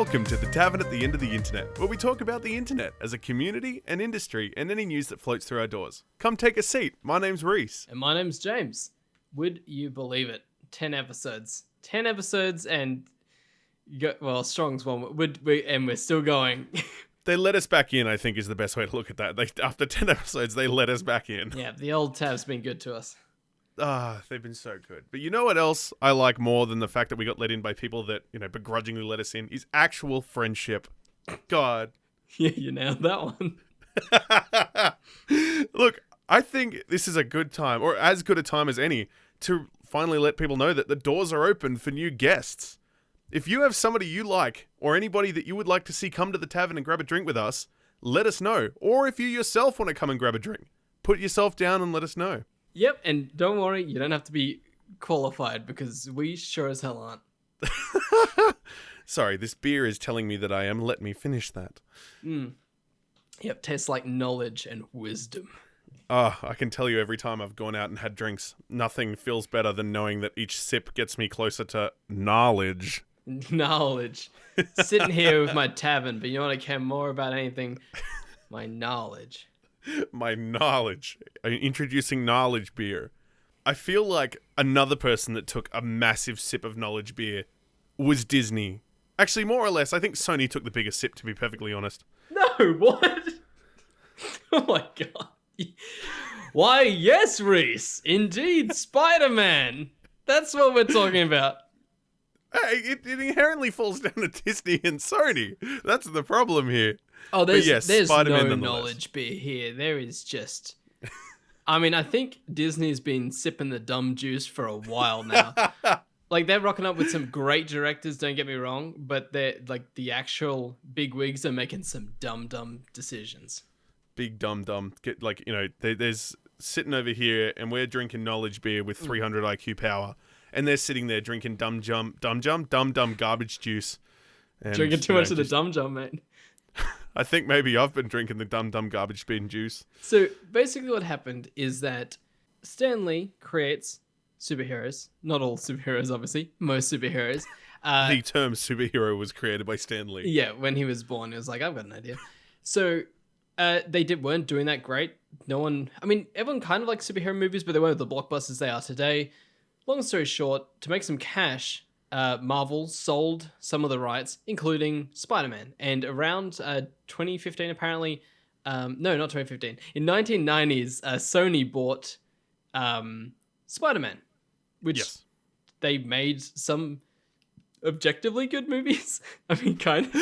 Welcome to the Tavern at the end of the internet, where we talk about the internet as a community, an industry, and any news that floats through our doors. Come take a seat. My name's Reese. And my name's James. Would you believe it? 10 episodes. 10 episodes and... Strong's one. And we're still going. They let us back in, I think, is the best way to look at that. After 10 epissodes, they let us back in. Yeah, the old Tav's been good to us. They've been so good. But you know what else I like more than the fact that we got let in by people that, begrudgingly let us in, is actual friendship. God. Yeah, you nailed that one. Look, I think this is a good time, or as good a time as any, to finally let people know that the doors are open for new guests. If you have somebody you like, or anybody that you would like to see come to the tavern and grab a drink with us, let us know. Or if you yourself want to come and grab a drink, put yourself down and let us know. Yep, and don't worry, you don't have to be qualified because we sure as hell aren't. Sorry, this beer is telling me that I am. Let me finish that. Yep, tastes like knowledge and wisdom. I can tell you every time I've gone out and had drinks, nothing feels better than knowing that each sip gets me closer to knowledge. Knowledge. Sitting here with my tavern, but you know what I care more about anything? My knowledge. My knowledge. Introducing knowledge beer. I feel like another person that took a massive sip of knowledge beer was Disney. Actually, more or less, I think Sony took the biggest sip, to be perfectly honest. No, what? Oh my god. Why, yes, Reese. Indeed, Spiderman. That's what we're talking about. Hey, it inherently falls down to Disney and Sony. That's the problem here. Oh, there's Spider-Man no knowledge beer here. There is just... I mean, I think Disney's been sipping the dumb juice for a while now. Like, they're rocking up with some great directors, don't get me wrong, but they're like the actual big wigs are making some dumb decisions. Big dumb. There's sitting over here and we're drinking knowledge beer with 300 IQ power. And they're sitting there drinking dumb garbage juice. And, drinking too much of the dumb, mate. I think maybe I've been drinking the dumb garbage bean juice. So basically what happened is that Stan Lee creates superheroes. Not all superheroes, obviously. Most superheroes. The term superhero was created by Stan Lee. Yeah, when he was born, he was like, I've got an idea. So they weren't doing that great. Everyone kind of likes superhero movies, but they weren't the blockbusters they are today. Long story short, to make some cash, Marvel sold some of the rights, including Spider-Man. And around 2015, apparently... no, not 2015. In 1990s, Sony bought Spider-Man, which they made some objectively good movies. I mean, kind of.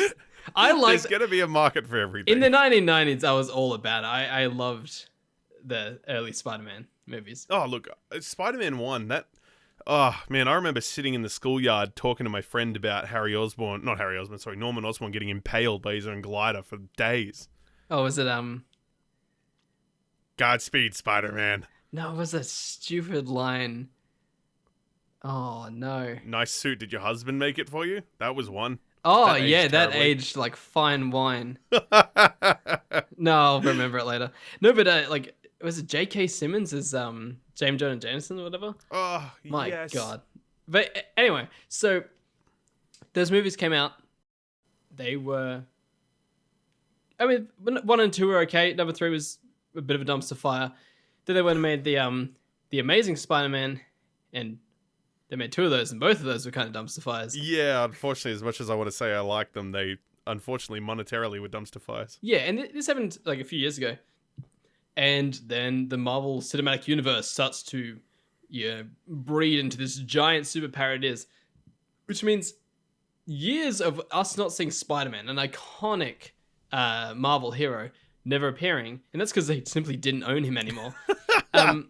There's going to be a market for everything. In the 1990s, I was all about it. I loved the early Spider-Man movies. Oh, look, Spider-Man 1, that... Oh, man, I remember sitting in the schoolyard talking to my friend about Norman Osborn getting impaled by his own glider for days. Oh, was it, Godspeed, Spider-Man. No, it was a stupid line. Oh, no. Nice suit. Did your husband make it for you? That was one. Oh, that aged like fine wine. No, I'll remember it later. No, but, was it J.K. Simmons as, James Jonah Jameson or whatever? Oh, My yes. God. But anyway, so those movies came out. They were... 1 and 2 were okay. Number 3 was a bit of a dumpster fire. Then they went and made the Amazing Spider-Man, and they made 2 of those, and both of those were kind of dumpster fires. Yeah, unfortunately, as much as I want to say I like them, they unfortunately monetarily were dumpster fires. Yeah, and this happened like a few years ago. And then the Marvel Cinematic Universe starts to breed into this giant superpower it is. Which means years of us not seeing Spider-Man, an iconic Marvel hero, never appearing. And that's because they simply didn't own him anymore. And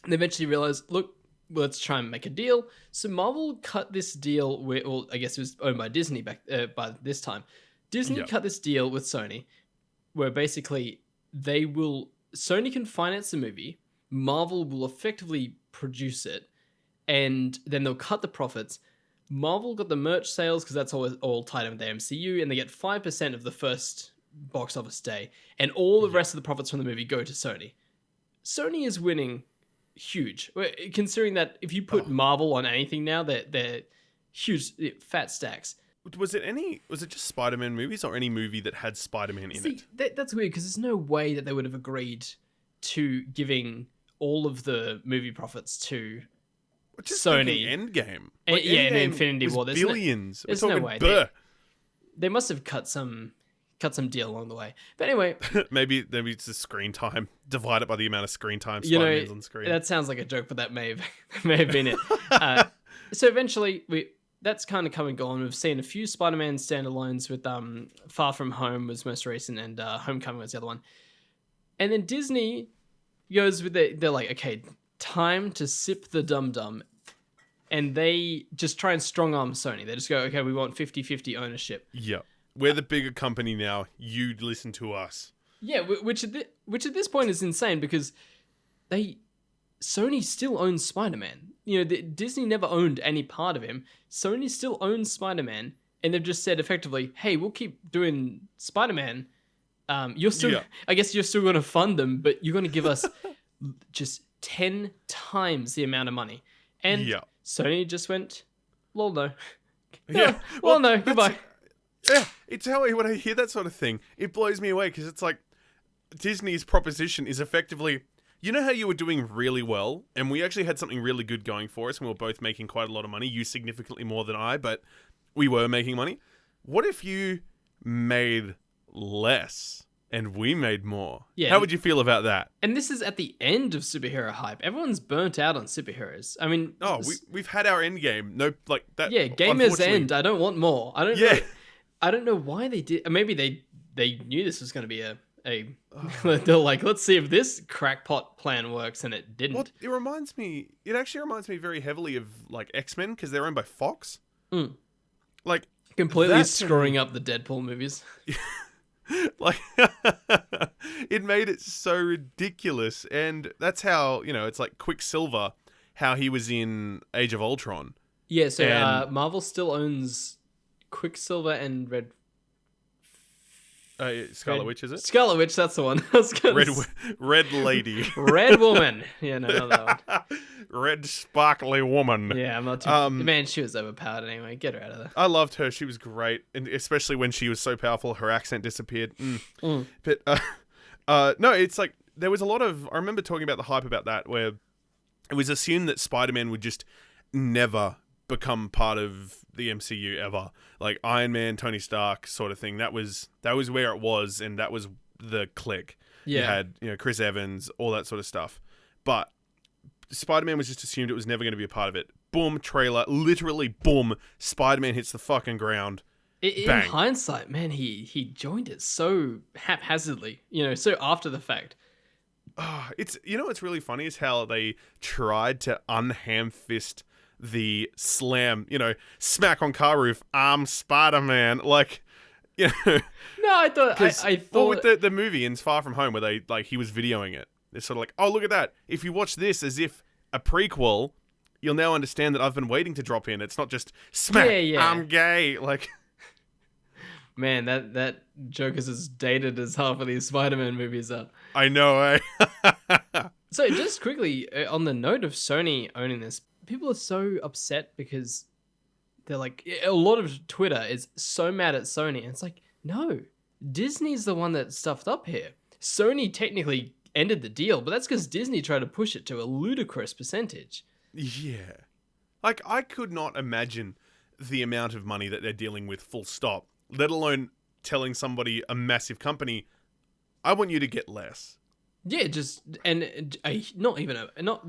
they eventually realized, look, let's try and make a deal. So Marvel cut this deal with, well, I guess it was owned by Disney by this time. Disney cut this deal with Sony where basically Sony can finance the movie, Marvel will effectively produce it, and then they'll cut the profits. Marvel got the merch sales because that's all tied in with the MCU, and they get 5% of the first box office day, and all the rest of the profits from the movie go to Sony. Sony is winning huge, considering that if you put Marvel on anything now, they're huge, fat stacks. Was it just Spider-Man movies or any movie that had Spider-Man in it? That's weird because there's no way that they would have agreed to giving all of the movie profits to Just Sony. Endgame. And Endgame Infinity was War. billions. There's We're no talking way. They must have cut some deal along the way. But anyway, maybe it's the screen time divided by the amount of screen time you Spider-Man's know, on screen. that sounds like a joke, but that may have been it. So eventually, that's kind of come and gone. We've seen a few Spider-Man standalones with Far From Home was most recent, and Homecoming was the other one. And then Disney goes with they're like, okay, time to sip the dum-dum. And they just try and strong-arm Sony. They just go, okay, we want 50-50 ownership. Yeah. We're the bigger company now. You listen to us. Yeah, which at this point is insane because Sony still owns Spider-Man. You know, Disney never owned any part of him. Sony still owns Spider-Man, and they've just said effectively, hey, we'll keep doing Spider-Man. You're still, I guess you're still going to fund them, but you're going to give us just 10 times the amount of money. And Sony just went, lol, no. Yeah. Well, no, goodbye. Yeah, it's how when I hear that sort of thing, it blows me away because it's like Disney's proposition is effectively, you know how you were doing really well, and we actually had something really good going for us, and we were both making quite a lot of money, you significantly more than I, but we were making money. What if you made less and we made more? Yeah. How would you feel about that? And this is at the end of superhero hype. Everyone's burnt out on superheroes. I mean, we've had our end game. No, like that. Yeah, gamer's end. I don't want more. I don't know why they did. Maybe they knew this was going to be they're like, let's see if this crackpot plan works, and it didn't. Well, it actually reminds me very heavily of like X-Men because they're owned by Fox. Like completely screwing up the Deadpool movies. Like it made it so ridiculous, and that's how, you know, it's like Quicksilver, how he was in Age of Ultron. Yeah, so Marvel still owns Quicksilver and Scarlet Witch, is it? Scarlet Witch, that's the one. Red Lady. Red Woman. Yeah, no, not that one. Red sparkly woman. Yeah, I'm not too... Man, she was overpowered anyway. Get her out of there. I loved her. She was great. And especially when she was so powerful, her accent disappeared. But, no, it's like, there was a lot of... I remember talking about the hype about that, where it was assumed that Spider-Man would just never become part of the MCU ever. Like Iron Man, Tony Stark sort of thing. That was where it was, and that was the click. Yeah. You had, you know, Chris Evans, all that sort of stuff. But Spider-Man was just assumed it was never going to be a part of it. Boom, trailer, literally boom, Spider-Man hits the fucking ground. In hindsight, man, he joined it so haphazardly, you know, so after the fact. It's, you know, what's really funny is how they tried to unham-fist the slam, you know, smack on car roof, I'm Spider-Man, like, you know. No, I thought well, with the movie in Far From Home where they, like, he was videoing it. It's sort of like, oh, look at that. If you watch this as if a prequel, you'll now understand that I've been waiting to drop in. It's not just smack, I'm gay, like. Man, that joke is as dated as half of these Spider-Man movies are. I know, eh? So just quickly, on the note of Sony owning this, people are so upset because they're like, a lot of Twitter is so mad at Sony. And it's like, no, Disney's the one that stuffed up here. Sony technically ended the deal, but that's because Disney tried to push it to a ludicrous percentage. Yeah. Like, I could not imagine the amount of money that they're dealing with full stop, let alone telling somebody, a massive company, I want you to get less. Yeah, they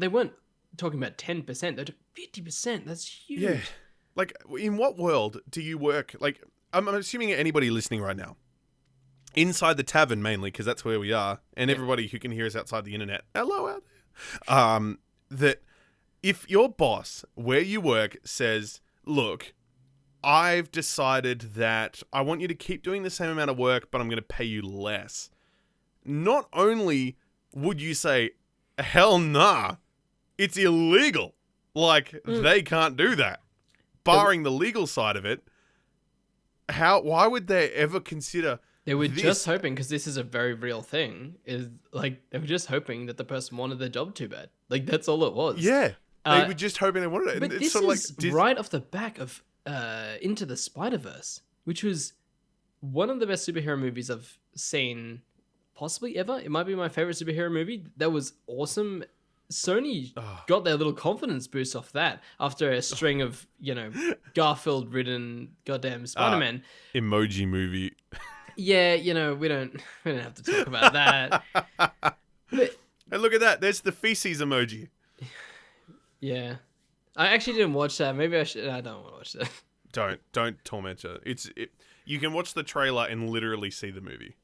weren't talking about 10%, they're 50%. That's huge. Yeah. Like, in what world do you work? Like, I'm assuming anybody listening right now, inside the tavern mainly, because that's where we are, and everybody who can hear us outside the internet, hello out there, that if your boss where you work says, look, I've decided that I want you to keep doing the same amount of work, but I'm going to pay you less. Not only would you say, hell nah, it's illegal. Like, they can't do that. Barring the legal side of it, why would they ever consider They were just hoping, because this is a very real thing, is like, they were just hoping that the person wanted their job too bad. Like, that's all it was. Yeah. They were just hoping they wanted it. But it's this sort of is right off the back of Into the Spider-Verse, which was one of the best superhero movies I've seen possibly ever. It might be my favorite superhero movie. That was awesome. Sony got their little confidence boost off that after a string of, Garfield-ridden goddamn Spider-Man. Emoji movie. Yeah, we don't have to talk about that. But, and look at that. There's the feces emoji. Yeah. I actually didn't watch that. Maybe I should. I don't want to watch that. Don't torment her. You can watch the trailer and literally see the movie.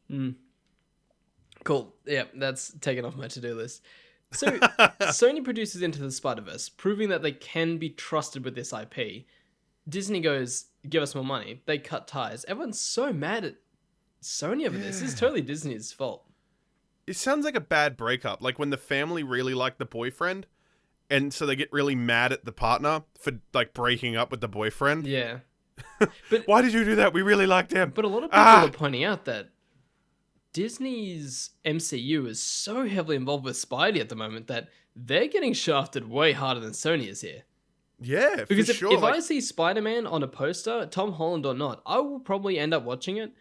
Cool. Yeah, that's taken off my to-do list. So, Sony produces Into the Spider-Verse, proving that they can be trusted with this IP. Disney goes, give us more money. They cut ties. Everyone's so mad at Sony over this. This is totally Disney's fault. It sounds like a bad breakup. Like when the family really like the boyfriend, and so they get really mad at the partner for breaking up with the boyfriend. Yeah. But why did you do that? We really liked him. But a lot of people are pointing out that Disney's MCU is so heavily involved with Spidey at the moment that they're getting shafted way harder than Sony is here. Yeah, because for sure. If I see Spider-Man on a poster, Tom Holland or not, I will probably end up watching it.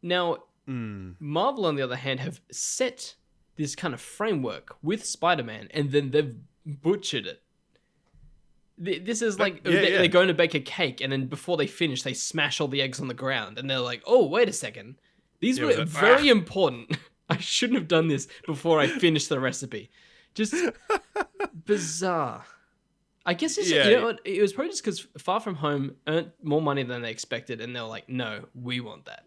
Now, Marvel, on the other hand, have set this kind of framework with Spider-Man, and then they've butchered it. This is like they're going to bake a cake, and then before they finish, they smash all the eggs on the ground, and they're like, "Oh, wait a second, these were very important. I shouldn't have done this before I finished the recipe." Just bizarre. I guess it's, you know what? It was probably just because Far From Home earned more money than they expected, and they were like, "No, we want that."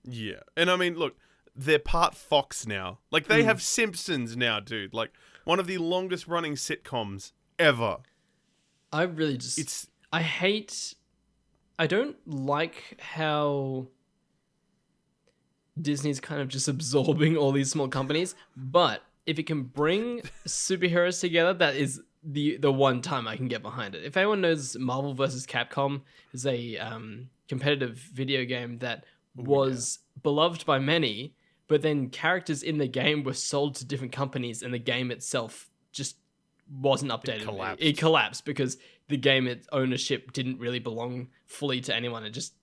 Yeah, and I mean, look, they're part Fox now. Like they have Simpsons now, dude. Like one of the longest running sitcoms ever. I really just... I don't like how Disney's kind of just absorbing all these small companies, but if it can bring superheroes together, that is the one time I can get behind it. If anyone knows, Marvel vs. Capcom is a competitive video game that was beloved by many, but then characters in the game were sold to different companies, and the game itself just wasn't updated. It collapsed because the game ownership didn't really belong fully to anyone. It just,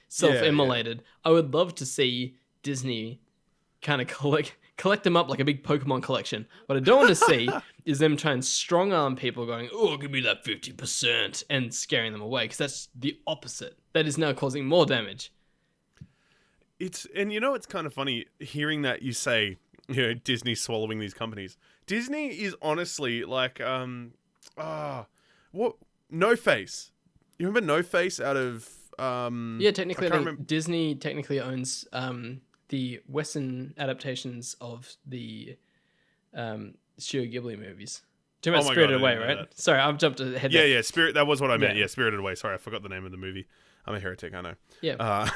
self-immolated. Yeah. I would love to see Disney kind of collect them up like a big Pokemon collection. What I don't want to see is them try and strong-arm people going, "Oh, give me that 50%," and scaring them away, because that's the opposite. That is now causing more damage. It's kind of funny hearing that you say, Disney swallowing these companies. Disney is honestly like, No Face. You remember No Face out of, yeah, technically, Disney technically owns, the Western adaptations of the, Studio Ghibli movies. Talking about Spirited Away, right? That. Sorry, I've jumped ahead there. Yeah, Spirit, that was what I meant. Yeah, Spirited Away. Sorry, I forgot the name of the movie. I'm a heretic, I know. Yeah.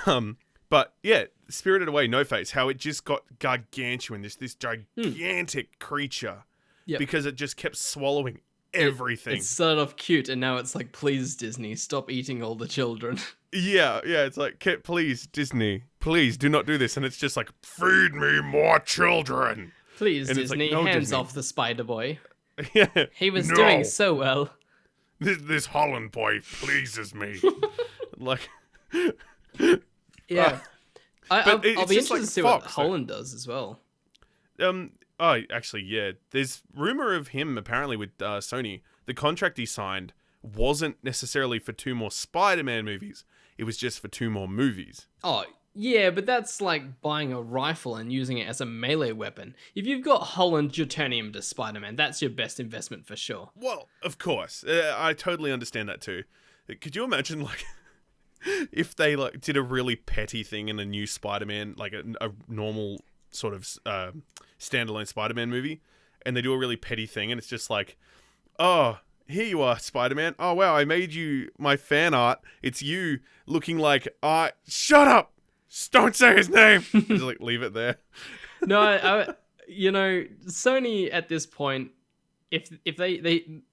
But yeah, Spirited Away, No Face, how it just got gargantuan, this gigantic creature, because it just kept swallowing everything. It started off cute, and now it's like, please, Disney, stop eating all the children. Yeah, it's like, please, Disney, please do not do this. And it's just like, feed me more children. Please, and Disney, like, no, hands off the Spider Boy. Yeah, he was doing so well. This Holland boy pleases me. Like, yeah. I'll be interested to see what Holland does as well. Actually, yeah. There's rumor of him apparently with Sony. The contract he signed wasn't necessarily for 2 more Spider-Man movies. It was just for 2 more movies. Oh, yeah, but that's like buying a rifle and using it as a melee weapon. If you've got Holland, you're turning him to Spider-Man. That's your best investment for sure. Well, of course. I totally understand that too. Could you imagine, like, if they like did a really petty thing in a new Spider-Man, like a normal sort of standalone Spider-Man movie, and they do a really petty thing, and it's just like, "Oh, here you are, Spider-Man. Oh wow, I made you my fan art. It's you looking like shut up. Don't say his name." Just like leave it there. No, Sony at this point, if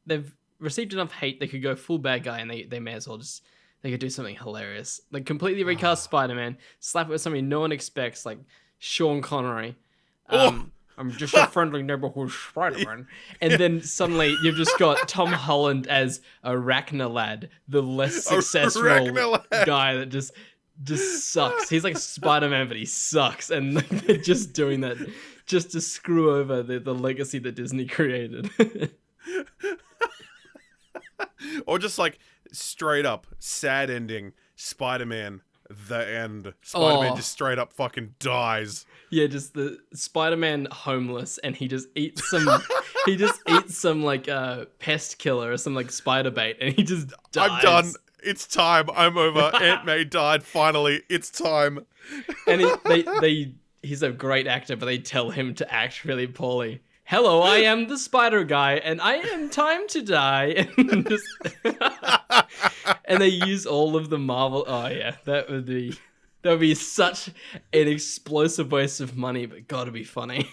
they've received enough hate, they could go full bad guy, and they may as well just. They could do something hilarious. Like, completely recast Spider-Man, slap it with somebody no one expects, like Sean Connery. I'm just a friendly neighborhood Spiderman. And then suddenly you've just got Tom Holland as Arachnalad, the less successful Arachnalad. guy that just sucks. He's like Spider-Man, but he sucks. And they're just doing that just to screw over the legacy that Disney created. Or just like straight up sad ending, Spider-Man, the end. Spider-Man just straight up fucking dies. Yeah, just the Spider-Man homeless, and he just eats some like pest killer or some like spider bait, and he just dies. I'm done. It's time. I'm over. Aunt May died. Finally, it's time. And he's a great actor, but they tell him to act really poorly. Hello, I am the Spider Guy, and I am time to die. And, and they use all of the Marvel. Oh yeah, that would be such an explosive waste of money, but gotta be funny.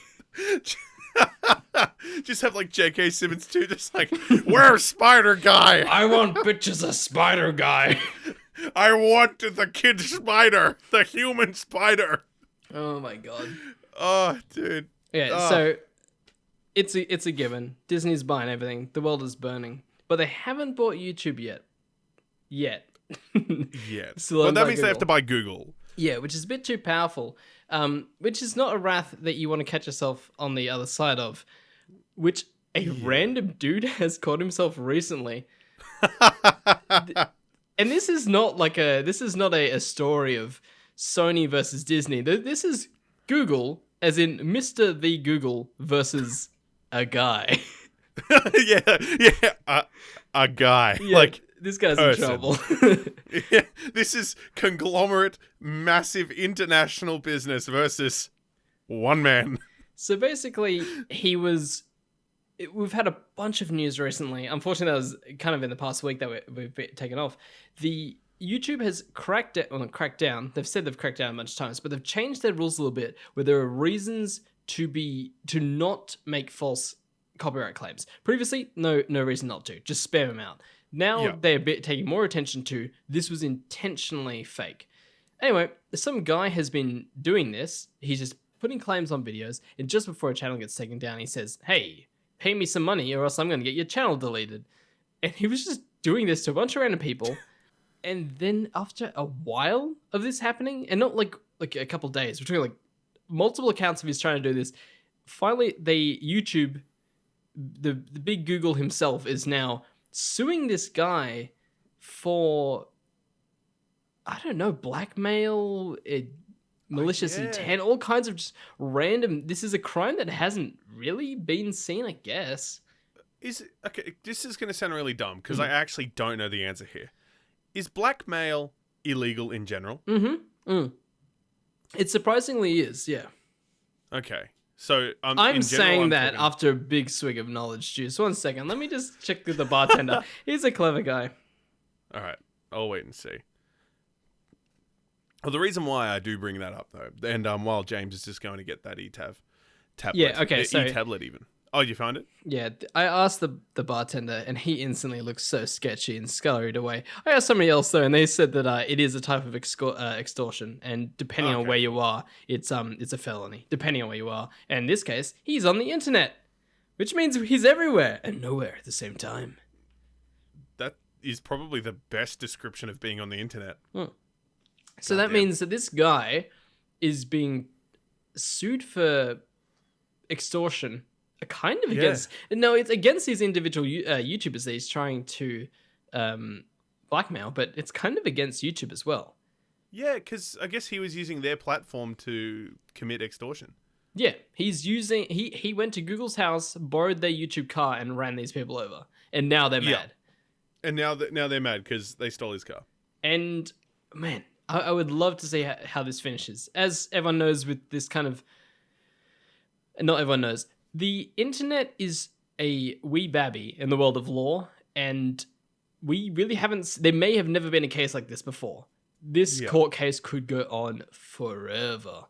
Just have like J.K. Simmons too, just like, where's Spider Guy? I want bitches a Spider Guy. I want the kid spider, the human spider. Oh my god. Oh, dude. Yeah, so it's a given. Disney's buying everything. The world is burning. But they haven't bought YouTube yet. Yet. Still Well, that owned means by they have Google. to buy Google. Yeah, which is a bit too powerful. Which is not a wrath that you want to catch yourself on the other side of. Which a random dude has caught himself recently. And this is not a story of Sony versus Disney. This is Google, as in Mr. the Google versus a guy. A guy. Yeah, like, this guy's person. in trouble. yeah, this is conglomerate, massive international business versus one man. So basically, we've had a bunch of news recently. Unfortunately, that was kind of in the past week that we've been taken off. The YouTube has cracked down. They've said they've cracked down a bunch of times, but they've changed their rules a little bit, where there are reasons to not make false copyright claims. Previously, no reason not to. Just spam them out. Now they're taking more attention to this was intentionally fake. Anyway, some guy has been doing this. He's just putting claims on videos, and just before a channel gets taken down, he says, "Hey, pay me some money or else I'm going to get your channel deleted." And he was just doing this to a bunch of random people. And then after a while of this happening, and not like a couple days, we're talking like multiple accounts of his trying to do this, finally YouTube, the big Google himself, is now suing this guy for, I don't know, blackmail, malicious intent, all kinds of just random. This is a crime that hasn't really been seen, I guess. Okay, this is going to sound really dumb because I actually don't know the answer here. Is blackmail illegal in general? It surprisingly is, yeah. Okay. So I'm saying that after a big swig of knowledge juice. 1 second, let me just check with the bartender. He's a clever guy. All right, I'll wait and see. Well, the reason why I do bring that up though, and while James is just going to get that eTav tablet, Yeah, okay, so e-tablet even. Oh, you found it? Yeah, I asked the bartender, and he instantly looked so sketchy and scurried away. I asked somebody else though, and they said that it is a type of extortion, and depending on where you are, it's a felony. Depending on where you are, and in this case, he's on the internet, which means he's everywhere and nowhere at the same time. That is probably the best description of being on the internet. So that means that this guy is being sued for extortion. Kind of against... No, it's against these individual YouTubers that he's trying to blackmail, but it's kind of against YouTube as well. Yeah, because I guess he was using their platform to commit extortion. Yeah, he went to Google's house, borrowed their YouTube car, and ran these people over. And now they're mad. And now they're mad because they stole his car. And, man, I would love to see how this finishes. As everyone knows with this kind of... Not everyone knows. The internet is a wee babby in the world of law, and we really haven't... There may have never been a case like this before. This court case could go on forever.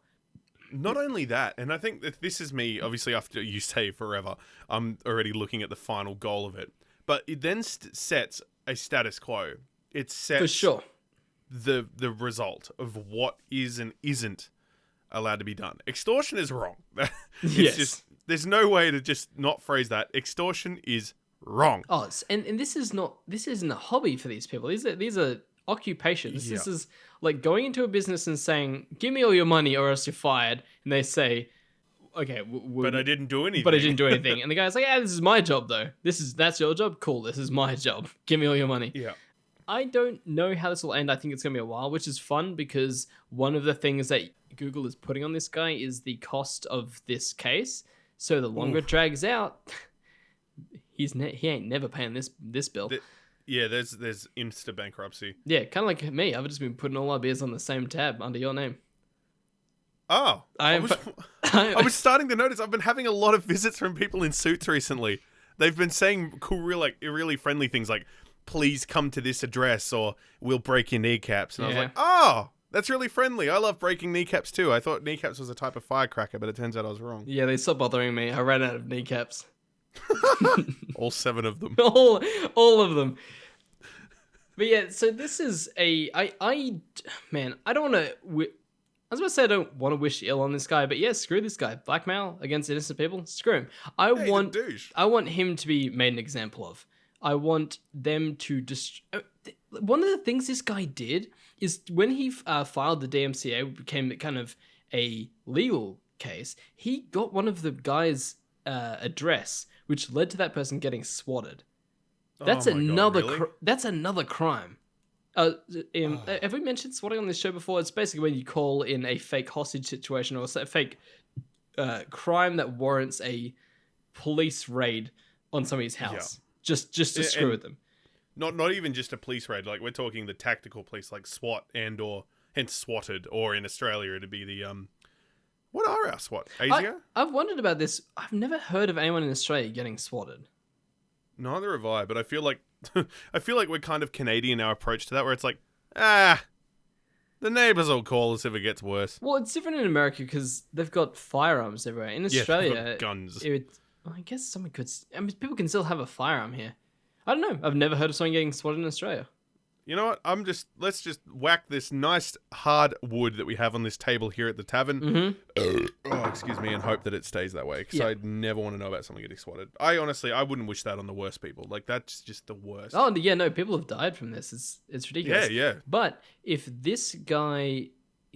Not only that, and I think that this is me, obviously after you say forever, I'm already looking at the final goal of it, but it then sets a status quo. It sets For sure. the result of what is and isn't allowed to be done. Extortion is wrong. It's Yes. just, there's no way to just not phrase that. Extortion is wrong. Oh, and this isn't a hobby for these people. These are occupations. Yeah. This is like going into a business and saying, "Give me all your money, or else you're fired." And they say, "Okay, But I didn't do anything. But I didn't do anything." And the guy's like, "Yeah, this is my job, though. That's your job. Cool. This is my job. Give me all your money." Yeah. I don't know how this will end. I think it's gonna be a while, which is fun because one of the things that Google is putting on this guy is the cost of this case. So the longer it drags out, he ain't never paying this bill. There's insta bankruptcy. Yeah, kind of like me. I've just been putting all our beers on the same tab under your name. Oh, I was starting to notice I've been having a lot of visits from people in suits recently. They've been saying cool, really friendly things like, "Please come to this address or we'll break your kneecaps." And I was like, oh, that's really friendly. I love breaking kneecaps too. I thought kneecaps was a type of firecracker, but it turns out I was wrong. Yeah, they stopped bothering me. I ran out of kneecaps. All 7 of them. all of them. But yeah, so this is man, I don't want to. I was about to say I don't want to wish ill on this guy, but yeah, screw this guy. Blackmail against innocent people. Screw him. I want him to be made an example of. I want them to one of the things this guy did is when he filed the DMCA, it became kind of a legal case. He got one of the guy's address, which led to that person getting swatted. That's that's another crime. Have we mentioned swatting on this show before? It's basically when you call in a fake hostage situation or a fake crime that warrants a police raid on somebody's house. Yeah. Just to screw with them. Not even just a police raid. Like, we're talking the tactical police, like SWAT or hence swatted, or in Australia it'd be the what are our SWAT? ASIO? I've wondered about this. I've never heard of anyone in Australia getting swatted. Neither have I, but I feel like we're kind of Canadian in our approach to that, where it's like, the neighbours will call us if it gets worse. Well, it's different in America because they've got firearms everywhere. In Australia, they've got guns. I guess someone could. I mean, people can still have a firearm here. I don't know. I've never heard of someone getting swatted in Australia. You know what? Let's just whack this nice hard wood that we have on this table here at the tavern. Mm-hmm. Excuse me, and hope that it stays that way, because I never want to know about someone getting swatted. I wouldn't wish that on the worst people. Like, that's just the worst. Oh yeah, no, people have died from this. It's ridiculous. Yeah. But if this guy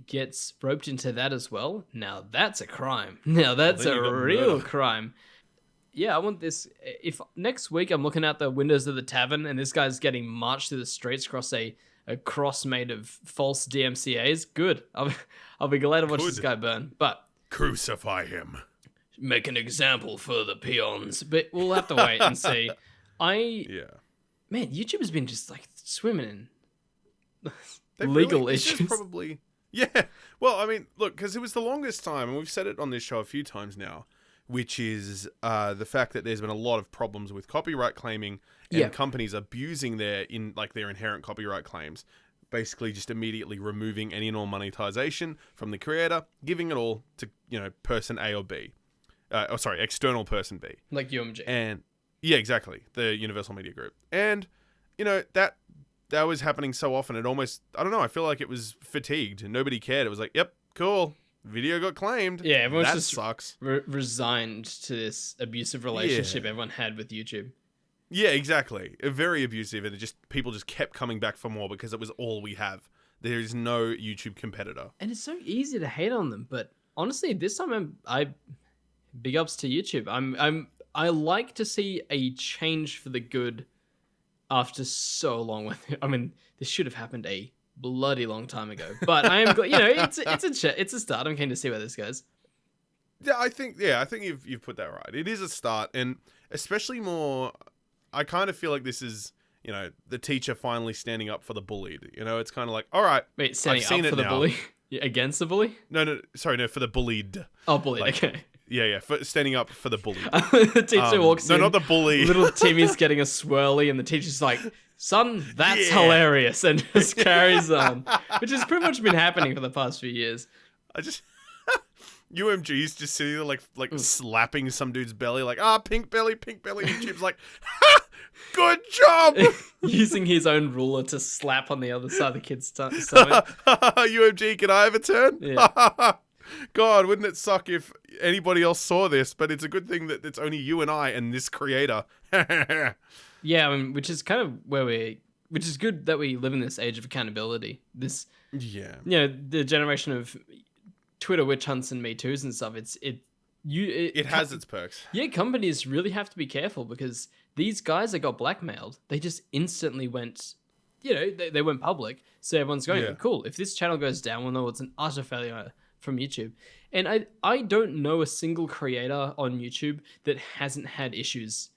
gets roped into that as well, now that's a crime. Now that's a real crime. Yeah, I want this. If next week I'm looking out the windows of the tavern and this guy's getting marched through the streets across a cross made of false DMCAs, good. I'll be glad to watch this guy burn. But crucify him. Make an example for the peons. But we'll have to wait and see. Man, YouTube has been just like swimming in legal issues. Probably. Yeah. Well, I mean, look, because it was the longest time, and we've said it on this show a few times now, which is the fact that there's been a lot of problems with copyright claiming and companies abusing their inherent copyright claims, basically just immediately removing any and all monetization from the creator, giving it all to person A or B, external person B, like UMG. And yeah, exactly, the Universal Media Group, and that was happening so often. It almost, I don't know, I feel like it was fatigued and nobody cared. It was like, yep, cool. Video got claimed. Yeah, everyone's just sucks. Resigned to this abusive relationship everyone had with YouTube. Yeah, exactly. Very abusive, and people just kept coming back for more because it was all we have. There is no YouTube competitor. And it's so easy to hate on them, but honestly, this time I big ups to YouTube. I like to see a change for the good after so long with it. I mean, this should have happened a bloody long time ago, but I am it's a start. I'm keen to see where this goes. I think you've put that right. It is a start, and especially more, I kind of feel like this is the teacher finally standing up for the bullied. It's kind of like, all right, wait, standing up for the bully against the bully? No, for the bullied. Oh, bullied. Okay. Yeah, for standing up for the bullied. The teacher walks in. No, not the bully. Little Timmy's getting a swirly, and the teacher's like, "Son, that's hilarious," and just carries on, which has pretty much been happening for the past few years. UMG's just sitting there like slapping some dude's belly, like, pink belly. YouTube's like, good job! Using his own ruler to slap on the other side of the kid's stomach. UMG, can I have a turn? Yeah. God, wouldn't it suck if anybody else saw this? But it's a good thing that it's only you and I and this creator. Yeah, I mean, which is kind of which is good that we live in this age of accountability. This, Yeah. the generation of Twitter witch hunts and Me Too's and stuff. It has its perks. Yeah, companies really have to be careful because these guys that got blackmailed, they just instantly went, they went public. So everyone's going, cool, if this channel goes down, we'll know it's an utter failure from YouTube. And I don't know a single creator on YouTube that hasn't had issues.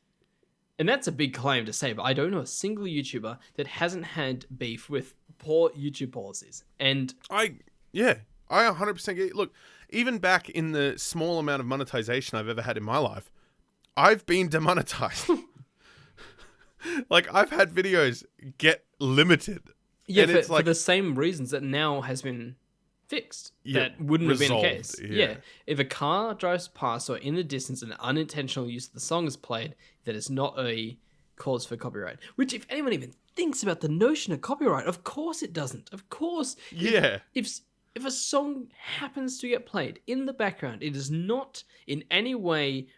And that's a big claim to say, but I don't know a single YouTuber that hasn't had beef with poor YouTube policies. And I 100% get it. Look, even back in the small amount of monetization I've ever had in my life, I've been demonetized. Like, I've had videos get limited. Yeah, for the same reasons that now has been fixed. That wouldn't have been the case. Yeah. If a car drives past or in the distance and unintentional use of the song is played, that is not a cause for copyright. Which, if anyone even thinks about the notion of copyright, of course it doesn't. Of course. Yeah. If a song happens to get played in the background, it is not in any way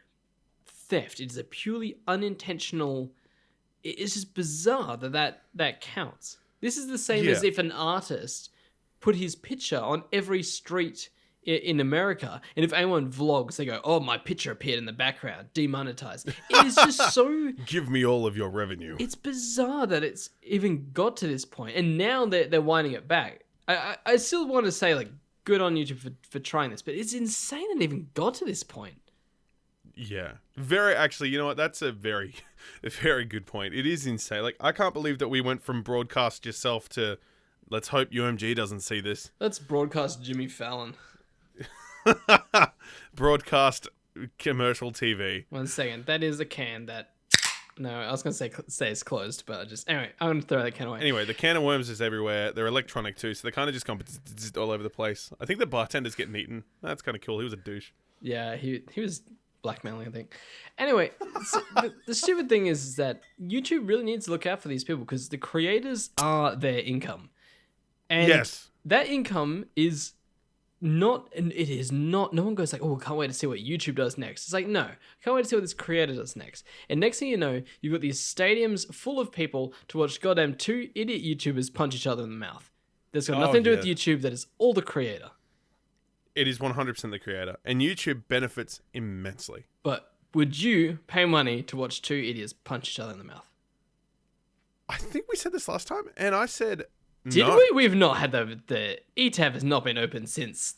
theft. It is a purely unintentional. It's just bizarre that counts. This is the same as if an artist put his picture on every street in America, and if anyone vlogs, they go, "Oh, my picture appeared in the background, demonetized." It is just so. Give me all of your revenue. It's bizarre that it's even got to this point, and now they're winding it back. I still want to say, like, good on YouTube for trying this, but it's insane that it even got to this point. Yeah. Actually, you know what? That's a very good point. It is insane. Like, I can't believe that we went from broadcast yourself to let's hope UMG doesn't see this. Let's broadcast Jimmy Fallon. Broadcast commercial TV. 1 second. That is a can that... No, I was going to say it's closed, but anyway, I'm going to throw that can away. Anyway, the can of worms is everywhere. They're electronic too, so they're kind of just all over the place. I think the bartender's getting eaten. That's kind of cool. He was a douche. Yeah, he was blackmailing, I think. Anyway, the stupid thing is that YouTube really needs to look out for these people because the creators are their income. And that income is not, and it is not, no one goes like, oh, I can't wait to see what YouTube does next. It's like, no, I can't wait to see what this creator does next. And next thing you know, you've got these stadiums full of people to watch goddamn 2 idiot YouTubers punch each other in the mouth. That's got nothing to do with YouTube. That is all the creator. It is 100% the creator. And YouTube benefits immensely. But would you pay money to watch 2 idiots punch each other in the mouth? I think we said this last time, and I said... Did we? We've not had the eTav has not been open since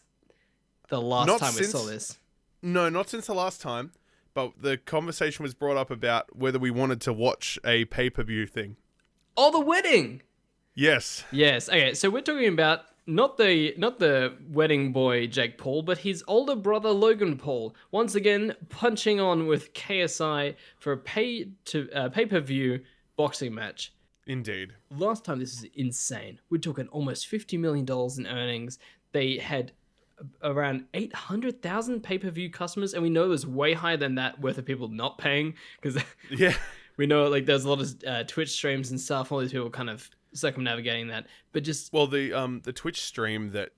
the last time we saw this. No, not since the last time. But the conversation was brought up about whether we wanted to watch a pay-per-view thing. Oh, the wedding. Yes. Yes. Okay, so we're talking about not the wedding boy Jake Paul, but his older brother Logan Paul. Once again, punching on with KSI for a pay-per-view boxing match. Indeed. Last time, this is insane. We're talking almost $50 million in earnings. They had around 800,000 pay-per-view customers, and we know there's way higher than that worth of people not paying, because we know like there's a lot of Twitch streams and stuff. All these people kind of circumnavigating that, but just the Twitch stream that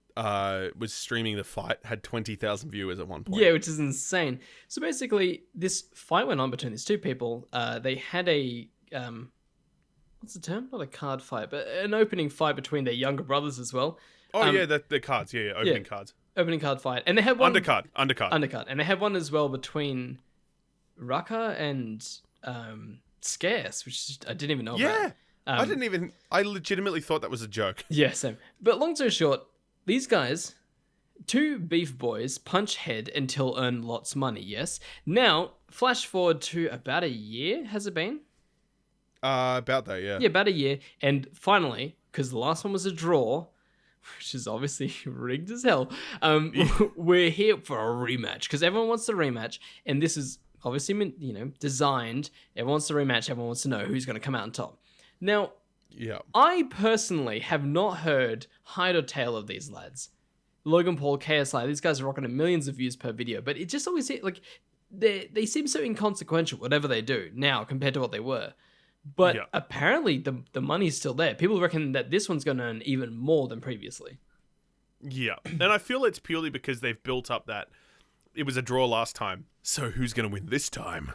was streaming the fight had 20,000 viewers at one point. Yeah, which is insane. So basically, this fight went on between these two people. They had a what's the term? Not a card fight, but an opening fight between their younger brothers as well. Oh, the cards. Yeah, opening cards. Opening card fight. And they had one... Undercard. And they had one as well between Rucker and Scarce, which I didn't even know about. Yeah. I legitimately thought that was a joke. Yeah, same. But long story short, these guys, 2 beef boys, punch head until earn lots money, yes? Now, flash forward to about a year, has it been? About that, yeah. Yeah, about a year. And finally, because the last one was a draw, which is obviously rigged as hell, we're here for a rematch. Because everyone wants the rematch. And this is obviously, designed. Everyone wants the rematch. Everyone wants to know who's going to come out on top. Now, I personally have not heard hide or tail of these lads. Logan Paul, KSI, these guys are rocking millions of views per video. But it just always seems like they seem so inconsequential, whatever they do now compared to what they were. But apparently the money's still there. People reckon that this one's going to earn even more than previously. Yeah. And I feel it's purely because they've built up that it was a draw last time. So who's going to win this time?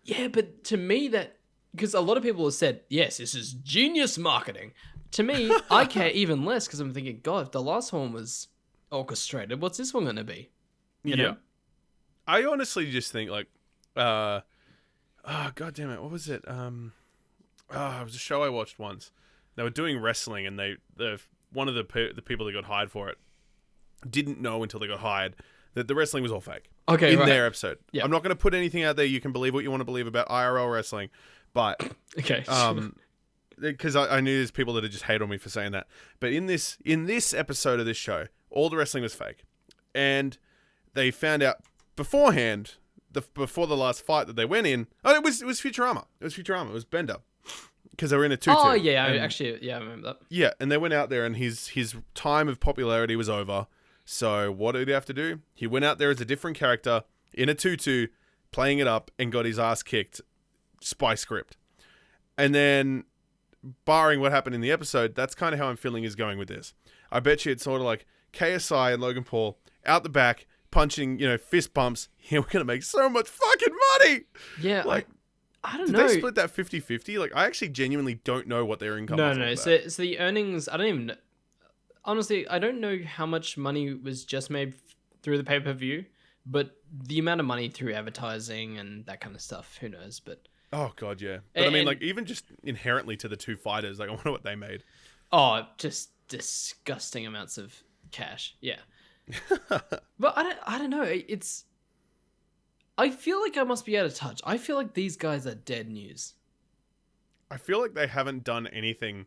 Yeah, but to me that, because a lot of people have said, yes, this is genius marketing. To me, I care even less because I'm thinking, God, if the last one was orchestrated, what's this one going to be? You know? I honestly just think like, God damn it, what was it? It was a show I watched once. They were doing wrestling, and one of the people that got hired for it didn't know until they got hired that the wrestling was all fake. Okay, in right. their episode. Yep. I'm not going to put anything out there. You can believe what you want to believe about IRL wrestling, but Okay. because I knew there's people that would just hate on me for saying that. But in this episode of this show, all the wrestling was fake, and they found out beforehand, before the last fight that they went in. Oh, it was Futurama. It was Bender, because they were in a tutu. Oh yeah, I remember that. Yeah, and they went out there, and his time of popularity was over. So what did he have to do? He went out there as a different character in a tutu, playing it up, and got his ass kicked by script. And then, barring what happened in the episode, that's kind of how I'm feeling is going with this. I bet you it's sort of like KSI and Logan Paul out the back, punching, fist bumps. Yeah, we're going to make so much fucking money! Yeah, like, I don't did know. they split that 50-50? Like, I actually genuinely don't know what their income was. No. So the earnings, I don't even know. Honestly, I don't know how much money was just made through the pay-per-view, but the amount of money through advertising and that kind of stuff, who knows? But oh god, yeah. But I mean, like, even just inherently to the two fighters, like, I wonder what they made. Oh, just disgusting amounts of cash. Yeah. But I don't know. I feel like I must be out of touch. I feel like these guys are dead news. I feel like they haven't done anything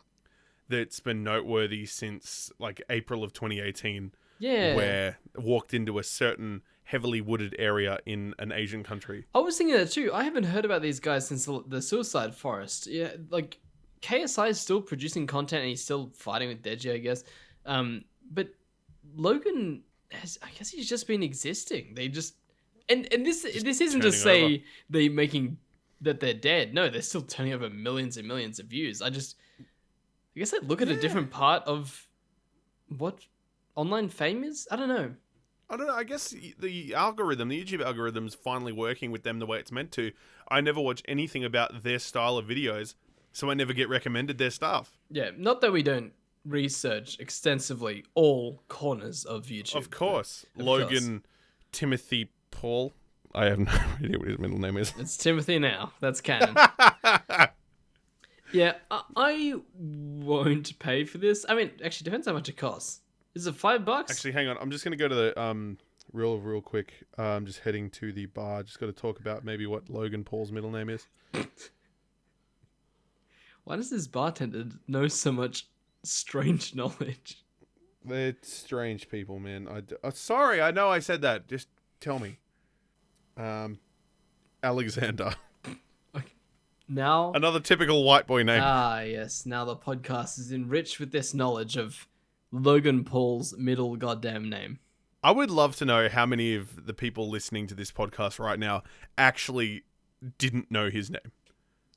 that's been noteworthy since like April of 2018. Yeah. Where walked into a certain heavily wooded area in an Asian country. I was thinking that too. I haven't heard about these guys since the Suicide Forest. Yeah, like KSI is still producing content and he's still fighting with Deji, I guess. But Logan I guess he's just been existing. They just and this isn't to say they're making that they're dead. No, they're still turning over millions and millions of views. I guess I look at a different part of what online fame is. I don't know. I guess the YouTube algorithm's finally working with them the way it's meant to. I never watch anything about their style of videos, so I never get recommended their stuff. Yeah, not that we don't research extensively all corners of YouTube. Of course. Logan, Timothy, Paul. I have no idea what his middle name is. It's Timothy now. That's canon. Yeah, I won't pay for this. I mean, actually, depends how much it costs. Is it $5? Actually, hang on. I'm just going to go to the real quick. I'm just heading to the bar. Just got to talk about maybe what Logan Paul's middle name is. Why does this bartender know so much strange knowledge? They're strange people, man. Sorry, I know I said that. Just tell me. Alexander. Now, another typical white boy name. Ah, yes. Now the podcast is enriched with this knowledge of Logan Paul's middle goddamn name. I would love to know how many of the people listening to this podcast right now actually didn't know his name.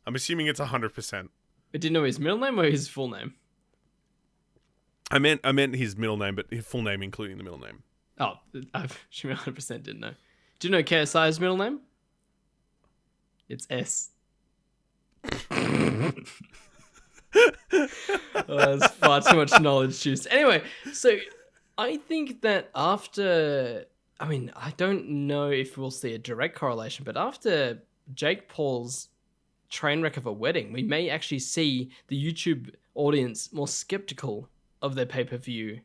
I'm assuming it's 100%. But didn't know his middle name or his full name? I meant his middle name, but his full name including the middle name. Oh, I 100% didn't know. Do you know KSI's middle name? It's S. That's far too much knowledge juice. Anyway, so I think that after, I mean, I don't know if we'll see a direct correlation, but after Jake Paul's train wreck of a wedding, we may actually see the YouTube audience more skeptical of their pay-per-view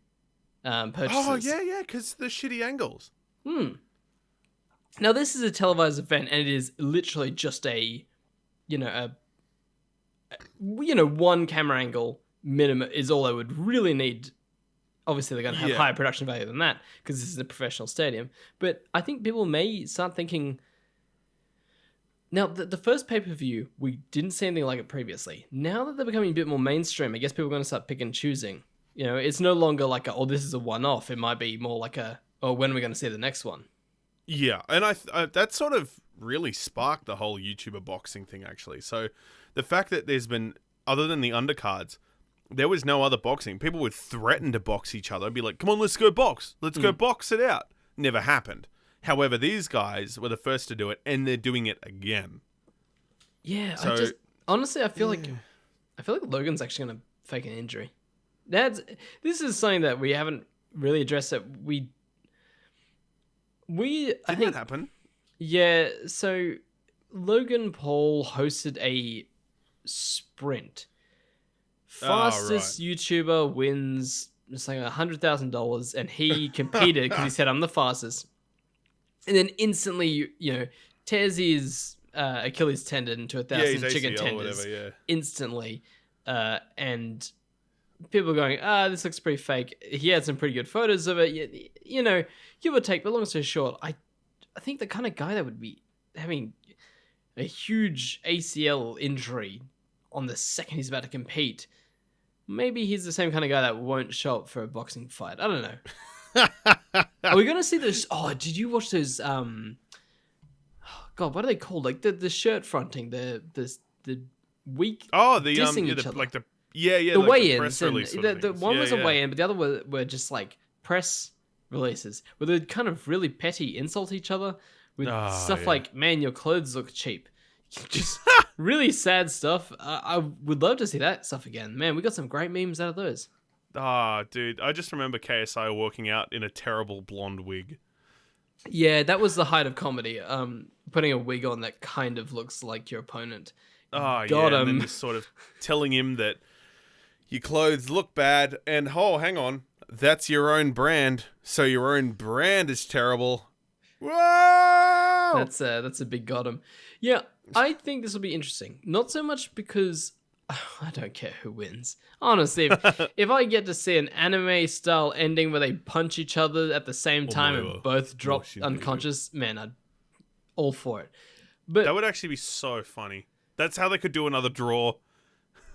purchases. Oh, yeah, because the shitty angles. Now, this is a televised event, and it is literally just one camera angle minimum is all I would really need. Obviously, they're going to have higher production value than that because this is a professional stadium. But I think people may start thinking. Now, the first pay-per-view, we didn't see anything like it previously. Now that they're becoming a bit more mainstream, I guess people are going to start picking and choosing. It's no longer like this is a one-off. It might be more like when are we going to see the next one? Yeah, and I that sort of really sparked the whole YouTuber boxing thing, actually. So the fact that there's been, other than the undercards, there was no other boxing. People would threaten to box each other. Be like, come on, let's go box. Let's go box it out. Never happened. However, these guys were the first to do it, and they're doing it again. Yeah, So, honestly, I feel like Logan's actually gonna fake an injury. This is something that we haven't really addressed. That I think that happen? Yeah, so Logan Paul hosted a sprint. Fastest YouTuber wins it's like $100,000, and he competed because he said, I'm the fastest. And then instantly, tears his Achilles tendon to 1,000 chicken ACL tenders whatever, instantly. And people are going, this looks pretty fake. He had some pretty good photos of it. Give or take. But long story short, I think the kind of guy that would be having a huge ACL injury on the second he's about to compete, maybe he's the same kind of guy that won't show up for a boxing fight. I don't know. Are we going to see those? Oh, did you watch those? God, what are they called? Like the shirt fronting, the weak. Oh, the dissing each other. the like weigh-ins. The one was a weigh-in, but the other were just like press releases where they'd kind of really petty insult each other with stuff like, man, your clothes look cheap. Just really sad stuff. I would love to see that stuff again. Man, we got some great memes out of those. Dude, I just remember KSI walking out in a terrible blonde wig. Yeah, that was the height of comedy. Putting a wig on that kind of looks like your opponent. Got him. And then just sort of telling him that your clothes look bad, and hang on, that's your own brand, so your own brand is terrible. Whoa! That's a big got him. Yeah, I think this will be interesting. Not so much because I don't care who wins. Honestly, if I get to see an anime style ending where they punch each other at the same time and both drop unconscious, man, I'd all for it. But that would actually be so funny. That's how they could do another draw.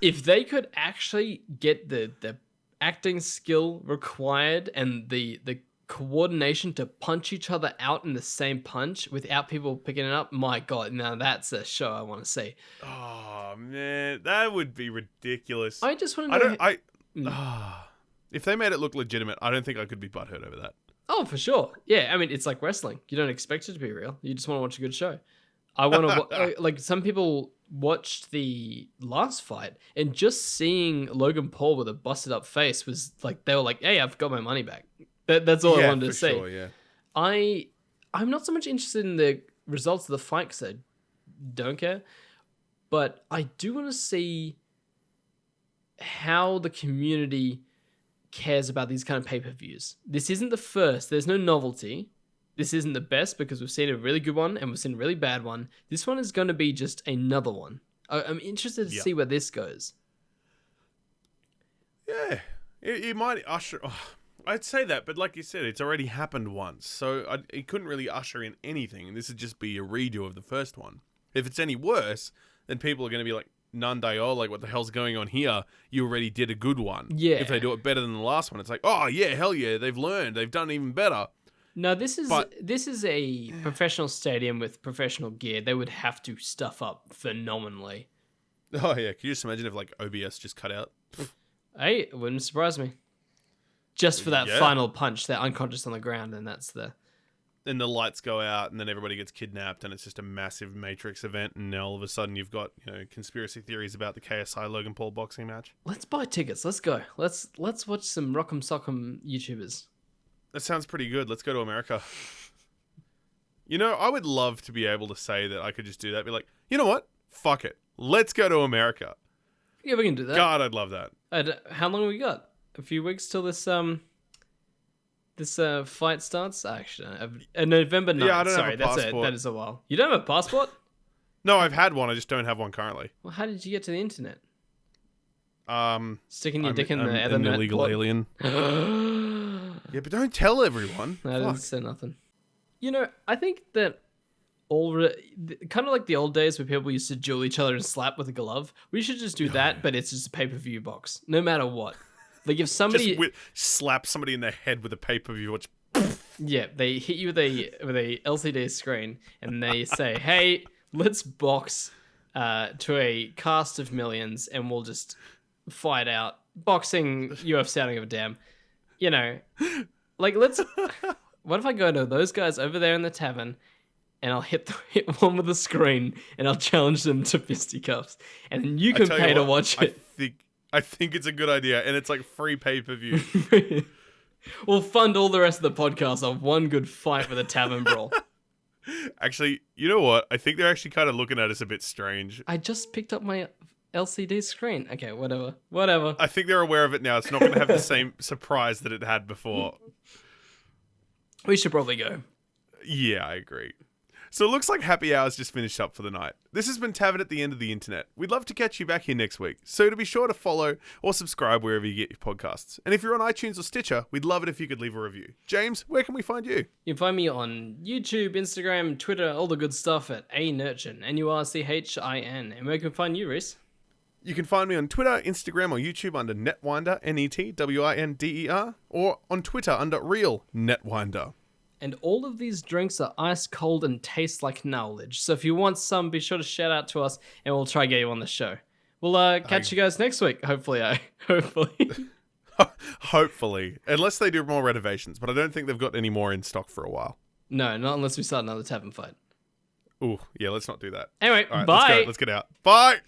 If they could actually get the acting skill required and the coordination to punch each other out in the same punch without people picking it up, my God, now that's a show I want to see. Oh man, that would be ridiculous. I just want to know. If they made it look legitimate, I don't think I could be butthurt over that. Oh, for sure. Yeah, I mean, it's like wrestling. You don't expect it to be real. You just want to watch a good show. I want to like some people watched the last fight and just seeing Logan Paul with a busted up face was like, they were like, hey, I've got my money back. That's all I wanted to say. Sure, yeah. I'm not so much interested in the results of the fight because I don't care, but I do want to see how the community cares about these kind of pay-per-views. This isn't the first. There's no novelty. This isn't the best because we've seen a really good one and we've seen a really bad one. This one is going to be just another one. I'm interested to see where this goes. Yeah, it might usher... I'd say that, but like you said, it's already happened once, so it couldn't really usher in anything, and this would just be a redo of the first one. If it's any worse, then people are going to be like, Nandayo, like, what the hell's going on here? You already did a good one. Yeah. If they do it better than the last one, it's like, oh, yeah, hell yeah, they've learned. They've done even better. No, this is a professional stadium with professional gear. They would have to stuff up phenomenally. Oh, yeah. Can you just imagine if, like, OBS just cut out? Hey, it wouldn't surprise me. Just for that final punch, they're unconscious on the ground, and that's the... Then the lights go out, and then everybody gets kidnapped, and it's just a massive Matrix event, and now all of a sudden you've got, conspiracy theories about the KSI Logan Paul boxing match. Let's buy tickets. Let's go. Let's watch some Rock'em Sock'em YouTubers. That sounds pretty good. Let's go to America. I would love to be able to say that I could just do that. Be like, you know what? Fuck it. Let's go to America. Yeah, we can do that. God, I'd love that. How long have we got? A few weeks till this fight starts. Actually, November 9th. Yeah, I don't Sorry, have a passport. that is a while. You don't have a passport? No, I've had one. I just don't have one currently. Well, how did you get to the internet? Sticking your I'm, dick in I'm the an Ethernet illegal port? alien. Yeah, but don't tell everyone. I didn't say nothing. I think that kind of like the old days where people used to duel each other and slap with a glove. We should just do that, but it's just a pay-per-view box, no matter what. Like if somebody just slap somebody in the head with a pay-per-view, which they hit you with a LCD screen and they say, "Hey, let's box to a cast of millions and we'll just fight out boxing, UFC, I don't give a damn. You know, like let's. What if I go to those guys over there in the tavern, and I'll hit one with the screen, and I'll challenge them to fisticuffs, and then you can pay to watch it. I think it's a good idea, and it's like free pay-per-view. We'll fund all the rest of the podcast on one good fight with a tavern brawl. Actually, you know what? I think they're actually kind of looking at us a bit strange. I just picked up my LCD screen. Okay, whatever. I think they're aware of it now. It's not going to have the same surprise that it had before. We should probably go. Yeah, I agree. So it looks like happy hour's just finished up for the night. This has been Tavern at the End of the Internet. We'd love to catch you back here next week, so to be sure to follow or subscribe wherever you get your podcasts. And if you're on iTunes or Stitcher, we'd love it if you could leave a review. James, where can we find you? You can find me on YouTube, Instagram, Twitter, all the good stuff at anurchin, Nurchin. And where can we find you, Reese? You can find me on Twitter, Instagram, or YouTube under Netwinder, Netwinder, or on Twitter under Real Netwinder. And all of these drinks are ice cold and taste like knowledge. So if you want some, be sure to shout out to us and we'll try to get you on the show. We'll catch you guys next week. Hopefully. Hopefully. Unless they do more renovations, but I don't think they've got any more in stock for a while. No, not unless we start another tavern fight. Ooh, yeah, let's not do that. Anyway, all right, bye. Let's get out. Bye.